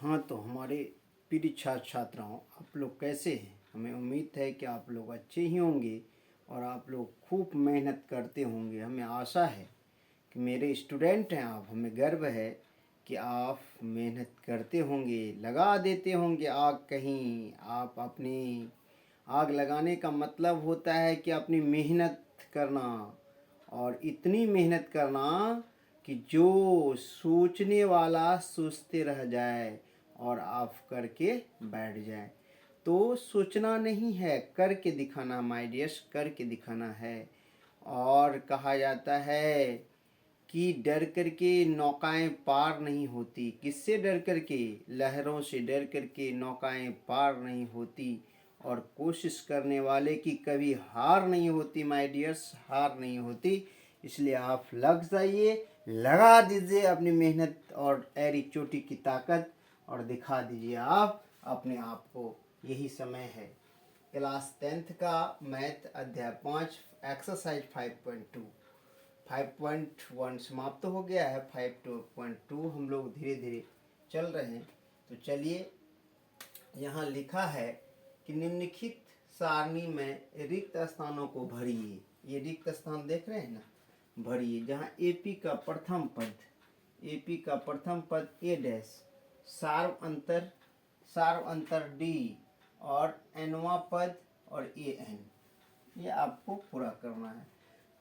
हाँ, तो हमारे प्रिय छात्र छात्राओं, आप लोग कैसे हैं? हमें उम्मीद है कि आप लोग अच्छे ही होंगे और आप लोग खूब मेहनत करते होंगे। हमें आशा है कि मेरे स्टूडेंट हैं आप, हमें गर्व है कि आप मेहनत करते होंगे, लगा देते होंगे आग कहीं। आप अपनी आग लगाने का मतलब होता है कि अपनी मेहनत करना, और इतनी मेहनत करना कि जो सोचने वाला सोचते रह जाए और आप करके बैठ जाए। तो सोचना नहीं है, करके दिखाना माय डियर्स, करके दिखाना है। और कहा जाता है कि डर करके नौकाएं पार नहीं होती। किससे डर करके? लहरों से डर करके नौकाएं पार नहीं होती। और कोशिश करने वाले की कभी हार नहीं होती माय डियर्स, हार नहीं होती। इसलिए आप लग जाइए, लगा दीजिए अपनी मेहनत और एरी चोटी की ताकत, और दिखा दीजिए आप अपने आप को। यही समय है। क्लास 10th का मैथ अध्याय 5 एक्सरसाइज 5.2 5.1 समाप्त हो गया है। 5.2 हम लोग धीरे धीरे चल रहे हैं। तो चलिए, यहाँ लिखा है कि निम्नलिखित सारणी में रिक्त स्थानों को भरिए। ये रिक्त स्थान देख रहे हैं ना, भरिए। जहाँ एपी का प्रथम पद ए डैश, सार्व अंतर डी और एनवा पद और ए एन, ये आपको पूरा करना है।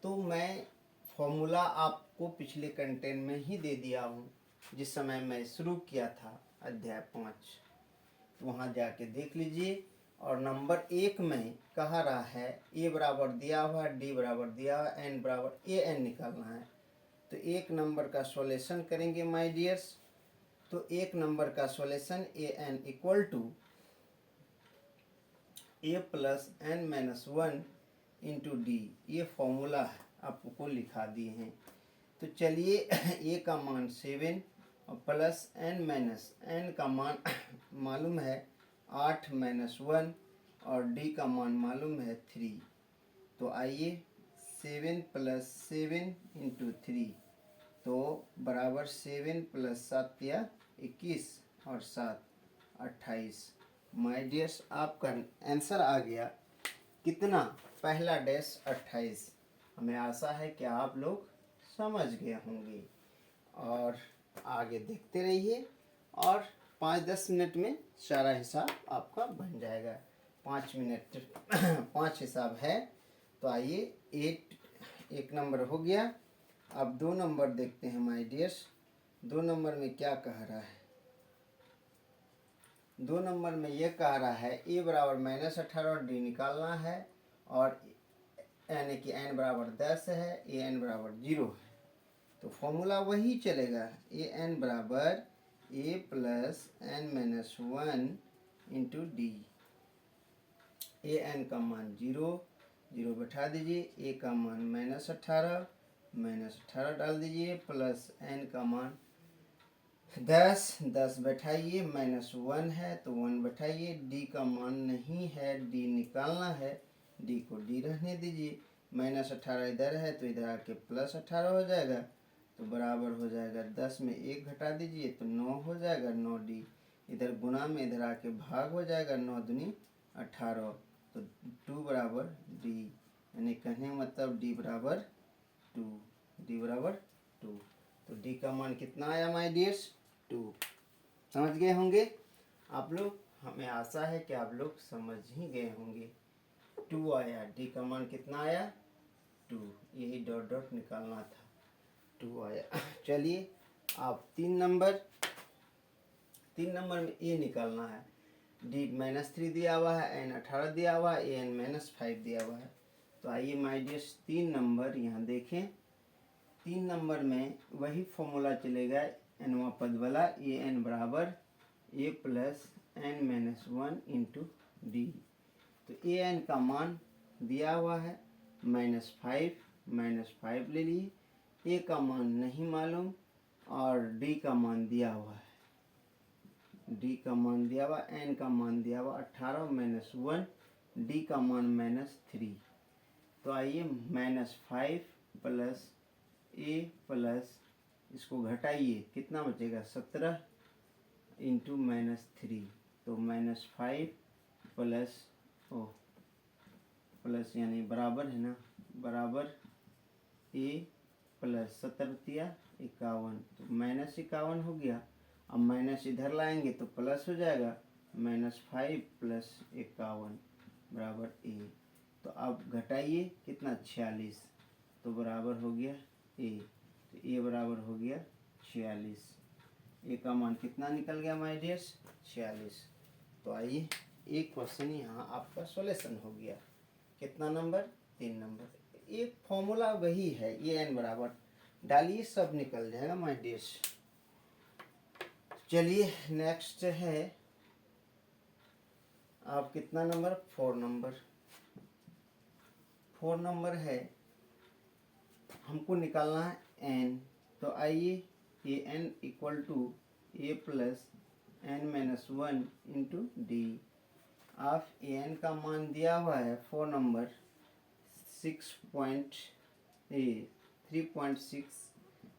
तो मैं फॉर्मूला आपको पिछले कंटेंट में ही दे दिया हूँ, जिस समय मैं शुरू किया था अध्याय 5। तो वहाँ जाके देख लीजिए। और नंबर 1 में कह रहा है ए बराबर दिया हुआ है, डी बराबर दिया हुआ है, एन बराबर ए एन निकालना है। तो 1 नंबर का सॉल्यूशन करेंगे माय डियर्स। तो 1 नंबर का solution A n equal to A plus n minus 1 into D. ये फॉर्मूला है, आपको लिखा दिए हैं। तो चलिए, ए का मान 7 और प्लस एन माइनस एन का मान मालूम है 8 माइनस 1 और डी का मान मालूम है 3। तो आइए, 7 प्लस 7 इंटू 3 तो बराबर 7 प्लस 7 या 21 और 7 28। माय डियर्स, आपका आंसर आ गया कितना? पहला डैश 28। हमें आशा है कि आप लोग समझ गए होंगे। और आगे देखते रहिए, और 5-10 मिनट में सारा हिसाब आपका बन जाएगा। 5 मिनट 5 हिसाब है। तो आइए, 1 नंबर हो गया। अब 2 नंबर देखते हैं माय डियर्स। 2 नंबर में क्या कह रहा है? 2 नंबर में ये कह रहा है ए बराबर -18 और डी निकालना है, और यानी कि एन बराबर 10 है, ए एन बराबर 0 है। तो फॉर्मूला वही चलेगा, ए एन बराबर a plus n minus 1 into d. A n का मान 0 बैठा दीजिए, ए का मान -18 डाल दीजिए, प्लस एन का मान 10 बैठाइए, -1 है तो 1 बैठाइए। डी का मान नहीं है, डी निकालना है, डी को डी रहने दीजिए। -18 इधर है तो इधर आके +18 हो जाएगा, तो बराबर हो जाएगा 10 में 1 घटा दीजिए तो 9 हो जाएगा। 9 डी इधर गुना में इधर आके भाग हो जाएगा, 9 दूनी 18, तो 2 बराबर डी, यानी कहने मतलब डी बराबर 2। तो डी का मान कितना आया माय डियर्स? 2। समझ गए होंगे आप लोग। हमें आशा है कि आप लोग समझ ही गए होंगे। 2 आया, डी का मान कितना आया? 2। यही डॉट डॉट निकालना था, 2 आया। चलिए, आप 3 नंबर में ए निकालना है। डी -3 दिया हुआ है, एन 18 दिया हुआ है, ए एन -5 दिया हुआ है। तो आइए माय डियर्स, 3 नंबर यहाँ देखें। 3 नंबर में वही फॉर्मूला चलेगा, एनवा पद वाला। ए एन बराबर a plus n minus 1 into d. तो ए एन का मान दिया हुआ है -5 ले लिए। ए का मान नहीं मालूम और डी का मान दिया हुआ है, डी का मान दिया हुआ, एन का मान दिया हुआ 18 माइनस 1, डी का मान -3। तो आइए, -5 प्लस ए प्लस, इसको घटाइए, कितना बचेगा? 17। इंटू -3, तो -5 प्लस यानी बराबर है ना, बराबर a प्लस 7×51, तो -51 हो गया। अब माइनस इधर लाएंगे तो प्लस हो जाएगा, -5 + 51 बराबर a। तो अब घटाइए कितना, 46, तो बराबर हो गया a, तो a बराबर हो गया 46। a का मान कितना निकल गया माय डियर्स, 46। तो आइए एक क्वेश्चन यहाँ आपका सॉल्यूशन हो गया। कितना नंबर, 3 नंबर। एक फॉर्मूला वही है, ये n बराबर डालिए, सब निकल जाएगा माय डियर्स। चलिए नेक्स्ट है आप कितना नंबर, 4 नंबर। 4 नंबर है, हमको निकालना है n। तो आइए ये n equal to a plus n-1 into D. आप an का मान दिया हुआ है 4 नंबर 3.6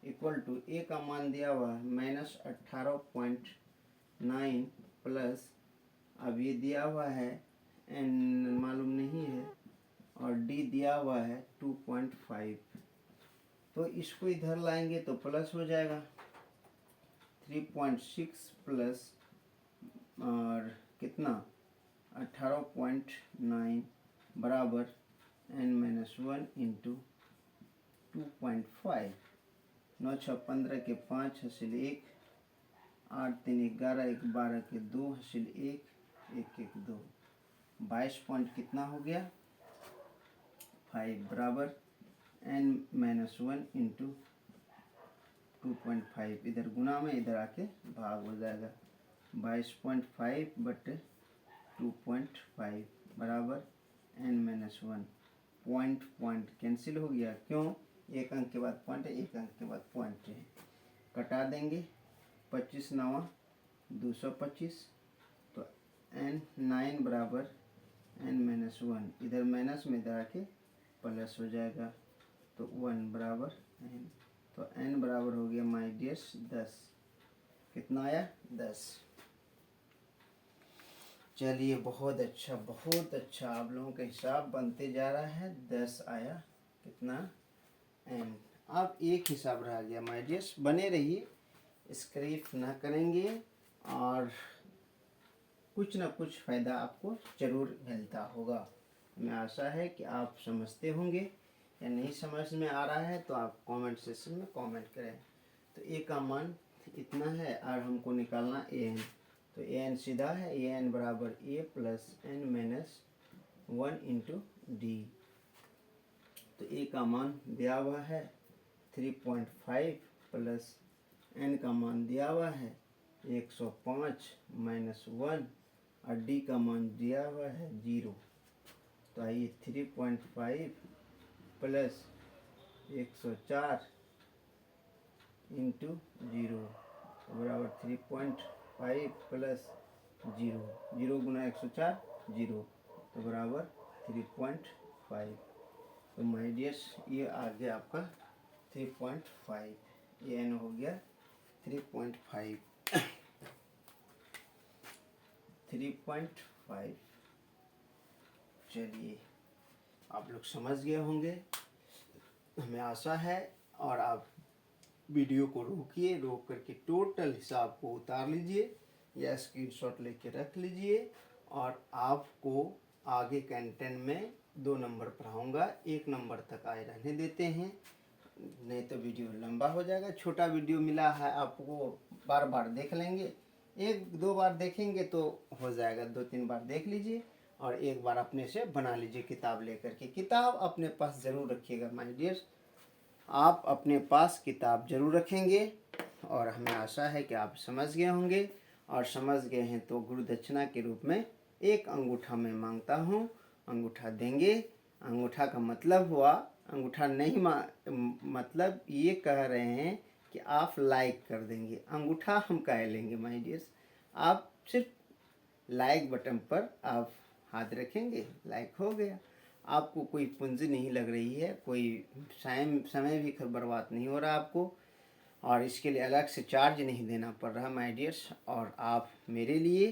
इक्वल टू a का मान दिया हुआ है -18.9 प्लस, अब ये दिया हुआ है n मालूम नहीं है और d दिया हुआ है 2.5, तो इसको इधर लाएंगे तो प्लस हो जाएगा 3.6 प्लस और कितना 18.9 बराबर n-1 इंटू 2.5। 9 6 15 के 5 हासिल 1, 8 3 11 1 12 के 2 हासिल 1 1 1 2, 22 पॉइंट कितना हो गया 5 बराबर n-1 इंटू 2.5। इधर गुना में इधर आके भाग हो जाएगा, 22.5 बटे 2.5 बराबर n-1। पॉइंट कैंसिल हो गया, क्यों, एक अंक के बाद पॉइंट है, एक अंक के बाद पॉइंट है, कटा देंगे। 25 9 225, तो n9 बराबर n-1, इधर माइनस में इधर आके प्लस हो जाएगा, तो 1 बराबर n। तो n बराबर हो गया माय डियर्स 10। कितना आया, 10। चलिए बहुत अच्छा आप लोगों का हिसाब बनते जा रहा है, 10 आया कितना n। अब एक हिसाब रह गया माय डियर्स, बने रहिए, स्क्रिप्ट ना करेंगे और कुछ ना कुछ फ़ायदा आपको ज़रूर मिलता होगा। हमें आशा है कि आप समझते होंगे, या नहीं समझ में आ रहा है तो आप कमेंट सेक्शन में कमेंट करें। तो a का मान इतना है और हमको निकालना an, तो an सीधा है, an बराबर a plus n-1 into d. तो a का मान दिया हुआ है 3.5 प्लस n का मान दिया हुआ है 105 -1 और d का मान दिया हुआ है 0। तो आइए 3.5 प्लस 104 इंटू 0 बराबर 3.5 प्लस 0, 0 गुना 104 0, तो बराबर 3.5। तो माय डियर्स ये आ गया आपका 3.5, ये n हो गया 3.5 3.5। चलिए आप लोग समझ गए होंगे, हमें आशा है। और आप वीडियो को रोकिए, रोक करके टोटल हिसाब को उतार लीजिए या स्क्रीनशॉट लेके रख लीजिए, और आपको आगे कंटेंट में 2 नंबर पढ़ाऊँगा, 1 नंबर तक आए रहने देते हैं, नहीं तो वीडियो लंबा हो जाएगा। छोटा वीडियो मिला है आपको, बार बार देख लेंगे, 1-2 बार देखेंगे तो हो जाएगा, 2-3 बार देख लीजिए और एक बार अपने से बना लीजिए किताब लेकर के। किताब अपने पास ज़रूर रखिएगा माय डियर्स, आप अपने पास किताब ज़रूर रखेंगे, और हमें आशा है कि आप समझ गए होंगे, और समझ गए हैं तो गुरु दक्षिणा के रूप में 1 अंगूठा मैं मांगता हूँ, अंगूठा देंगे। अंगूठा का मतलब हुआ, अंगूठा नहीं मतलब ये कह रहे हैं कि आप लाइक कर देंगे, अंगूठा हम कह लेंगे माय डियर्स। आप सिर्फ लाइक बटन पर आप हाथ रखेंगे, लाइक हो गया। आपको कोई पूंजी नहीं लग रही है, कोई समय भी बर्बाद नहीं हो रहा आपको, और इसके लिए अलग से चार्ज नहीं देना पड़ रहा माय डियर्स। और आप मेरे लिए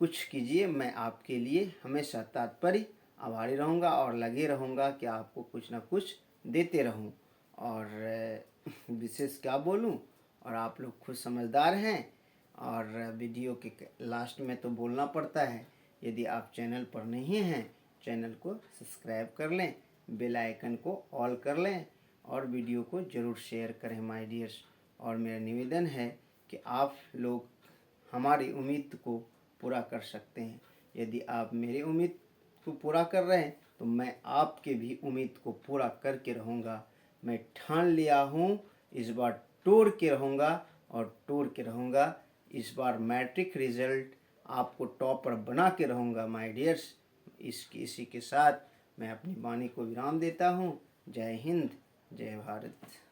कुछ कीजिए, मैं आपके लिए हमेशा तत्पर आभारी रहूँगा और लगे रहूँगा कि आपको कुछ ना कुछ देते रहूँ। और विशेष क्या बोलूँ, और आप लोग खुद समझदार हैं। और वीडियो के लास्ट में तो बोलना पड़ता है, यदि आप चैनल पर नहीं हैं चैनल को सब्सक्राइब कर लें, बेल आइकन को ऑल कर लें और वीडियो को ज़रूर शेयर करें माय डियर्स। और मेरा निवेदन है कि आप लोग हमारी उम्मीद को पूरा कर सकते हैं। यदि आप मेरी उम्मीद को पूरा कर रहे हैं तो मैं आपके भी उम्मीद को पूरा करके रहूँगा। मैं ठान लिया हूँ, इस बार तोड़ के रहूँगा और तोड़ के रहूँगा। इस बार मैट्रिक रिजल्ट आपको टॉपर बना के रहूँगा माय डियर्स। इसी के साथ मैं अपनी वाणी को विराम देता हूँ। जय हिंद, जय भारत।